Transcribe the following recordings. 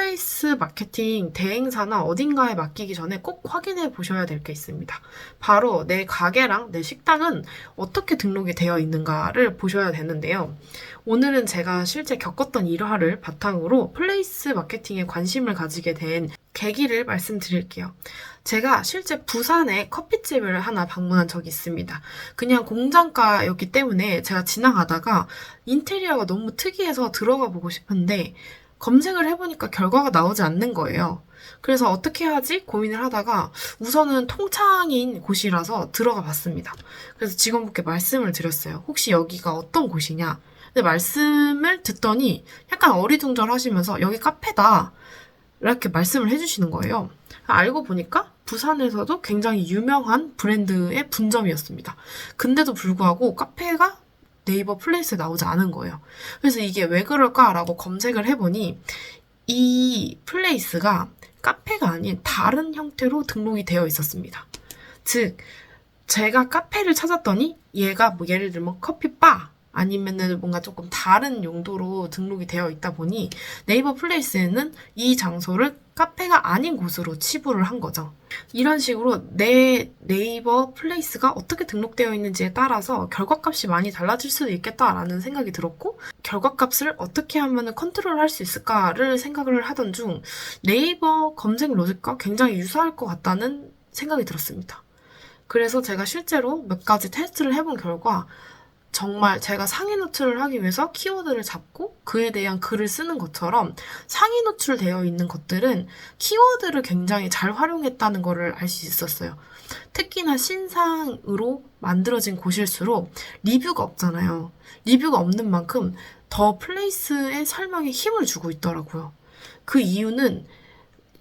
플레이스 마케팅 대행사나 어딘가에 맡기기 전에 꼭 확인해 보셔야 될 게 있습니다. 바로 내 가게랑 내 식당은 어떻게 등록이 되어 있는가를 보셔야 되는데요. 오늘은 제가 실제 겪었던 일화를 바탕으로 플레이스 마케팅에 관심을 가지게 된 계기를 말씀드릴게요. 제가 실제 부산에 커피집을 하나 방문한 적이 있습니다. 그냥 공장가였기 때문에 제가 지나가다가 인테리어가 너무 특이해서 들어가 보고 싶은데 검색을 해보니까 결과가 나오지 않는 거예요. 그래서 어떻게 하지? 고민을 하다가 우선은 통창인 곳이라서 들어가 봤습니다. 그래서 직원분께 말씀을 드렸어요. 혹시 여기가 어떤 곳이냐? 근데 말씀을 듣더니 약간 어리둥절하시면서 여기 카페다 이렇게 말씀을 해주시는 거예요. 알고 보니까 부산에서도 굉장히 유명한 브랜드의 분점이었습니다. 근데도 불구하고 카페가 네이버 플레이스에 나오지 않은 거예요. 그래서 이게 왜 그럴까라고 검색을 해보니 이 플레이스가 카페가 아닌 다른 형태로 등록이 되어 있었습니다. 즉, 제가 카페를 찾았더니 얘가 뭐 예를 들면 커피바 아니면은 뭔가 조금 다른 용도로 등록이 되어 있다 보니 네이버 플레이스에는 이 장소를 카페가 아닌 곳으로 치부를 한 거죠. 이런 식으로 내 네이버 플레이스가 어떻게 등록되어 있는지에 따라서 결과값이 많이 달라질 수도 있겠다라는 생각이 들었고, 결과값을 어떻게 하면 컨트롤할 수 있을까를 생각을 하던 중 네이버 검색 로직과 굉장히 유사할 것 같다는 생각이 들었습니다. 그래서 제가 실제로 몇 가지 테스트를 해본 결과 정말 제가 상위 노출을 하기 위해서 키워드를 잡고 그에 대한 글을 쓰는 것처럼 상위 노출되어 있는 것들은 키워드를 굉장히 잘 활용했다는 것을 알 수 있었어요. 특히나 신상으로 만들어진 곳일수록 리뷰가 없잖아요. 리뷰가 없는 만큼 더 플레이스의 설명에 힘을 주고 있더라고요. 그 이유는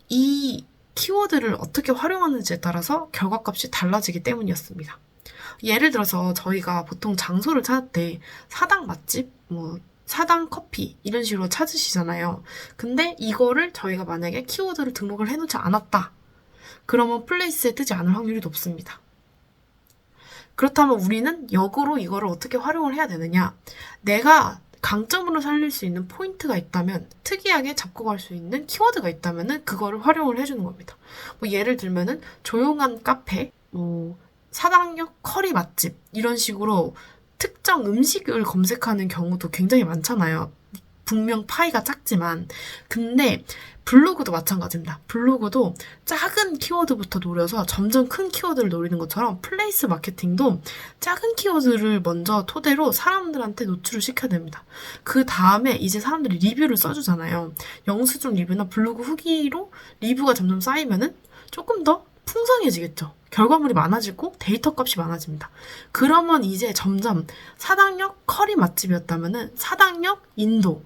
이 키워드를 어떻게 활용하는지에 따라서 결과값이 달라지기 때문이었습니다. 예를 들어서 저희가 보통 장소를 찾을 때 사당 맛집, 사당 커피 이런 식으로 찾으시잖아요. 근데 이거를 저희가 만약에 키워드를 등록을 해놓지 않았다. 그러면 플레이스에 뜨지 않을 확률이 높습니다. 그렇다면 우리는 역으로 이거를 어떻게 활용을 해야 되느냐? 내가 강점으로 살릴 수 있는 포인트가 있다면, 특이하게 잡고 갈 수 있는 키워드가 있다면 그거를 활용을 해주는 겁니다. 예를 들면은 조용한 카페, 사당역 커리 맛집 이런 식으로 특정 음식을 검색하는 경우도 굉장히 많잖아요. 분명 파이가 작지만. 근데 블로그도 마찬가지입니다. 블로그도 작은 키워드부터 노려서 점점 큰 키워드를 노리는 것처럼 플레이스 마케팅도 작은 키워드를 먼저 토대로 사람들한테 노출을 시켜야 됩니다. 그 다음에 이제 사람들이 리뷰를 써주잖아요. 영수증 리뷰나 블로그 후기로 리뷰가 점점 쌓이면은 조금 더 풍성해지겠죠. 결과물이 많아지고 데이터 값이 많아집니다. 그러면 이제 점점 사당역 커리 맛집이었다면은 사당역 인도,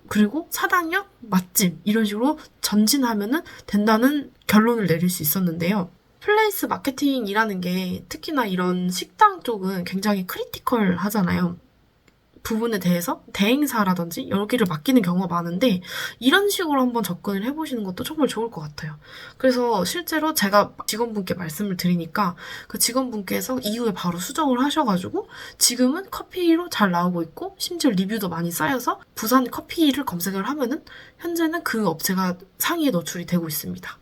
그리고 사당역 맛집 이런 식으로 전진하면은 된다는 결론을 내릴 수 있었는데요. 플레이스 마케팅이라는 게 특히나 이런 식당 쪽은 굉장히 크리티컬 하잖아요. 부분에 대해서 대행사라든지 여기를 맡기는 경우가 많은데 이런 식으로 한번 접근을 해보시는 것도 정말 좋을 것 같아요. 그래서 실제로 제가 직원분께 말씀을 드리니까 그 직원분께서 이후에 바로 수정을 하셔가지고 지금은 커피로 잘 나오고 있고 심지어 리뷰도 많이 쌓여서 부산 커피를 검색을 하면은 현재는 그 업체가 상위에 노출이 되고 있습니다.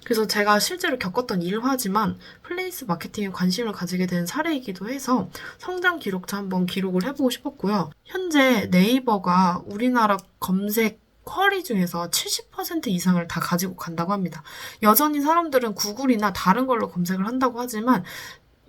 그래서 제가 실제로 겪었던 일화지만 플레이스 마케팅에 관심을 가지게 된 사례이기도 해서 성장 기록차 한번 기록을 해보고 싶었고요. 현재 네이버가 우리나라 검색 쿼리 중에서 70% 이상을 다 가지고 간다고 합니다. 여전히 사람들은 구글이나 다른 걸로 검색을 한다고 하지만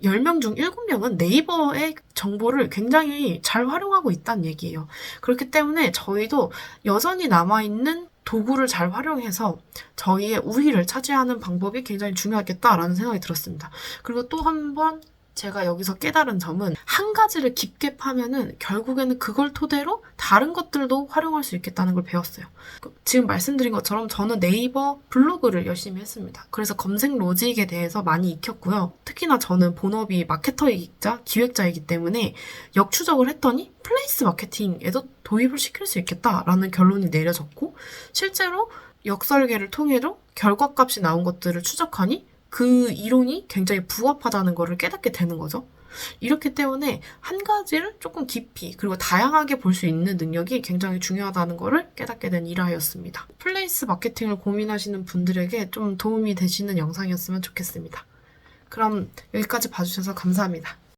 10명 중 7명은 네이버의 정보를 굉장히 잘 활용하고 있다는 얘기예요. 그렇기 때문에 저희도 여전히 남아있는 도구를 잘 활용해서 저희의 우위를 차지하는 방법이 굉장히 중요하겠다라는 생각이 들었습니다. 그리고 또 한 번 제가 여기서 깨달은 점은 한 가지를 깊게 파면은 결국에는 그걸 토대로 다른 것들도 활용할 수 있겠다는 걸 배웠어요. 지금 말씀드린 것처럼 저는 네이버 블로그를 열심히 했습니다. 그래서 검색 로직에 대해서 많이 익혔고요. 특히나 저는 본업이 마케터이자 기획자이기 때문에 역추적을 했더니 플레이스 마케팅에도 도입을 시킬 수 있겠다라는 결론이 내려졌고 실제로 역설계를 통해도 결과값이 나온 것들을 추적하니 그 이론이 굉장히 부합하다는 것을 깨닫게 되는 거죠. 이렇기 때문에 한 가지를 조금 깊이 그리고 다양하게 볼 수 있는 능력이 굉장히 중요하다는 것을 깨닫게 된 일화였습니다. 플레이스 마케팅을 고민하시는 분들에게 좀 도움이 되시는 영상이었으면 좋겠습니다. 그럼 여기까지 봐주셔서 감사합니다.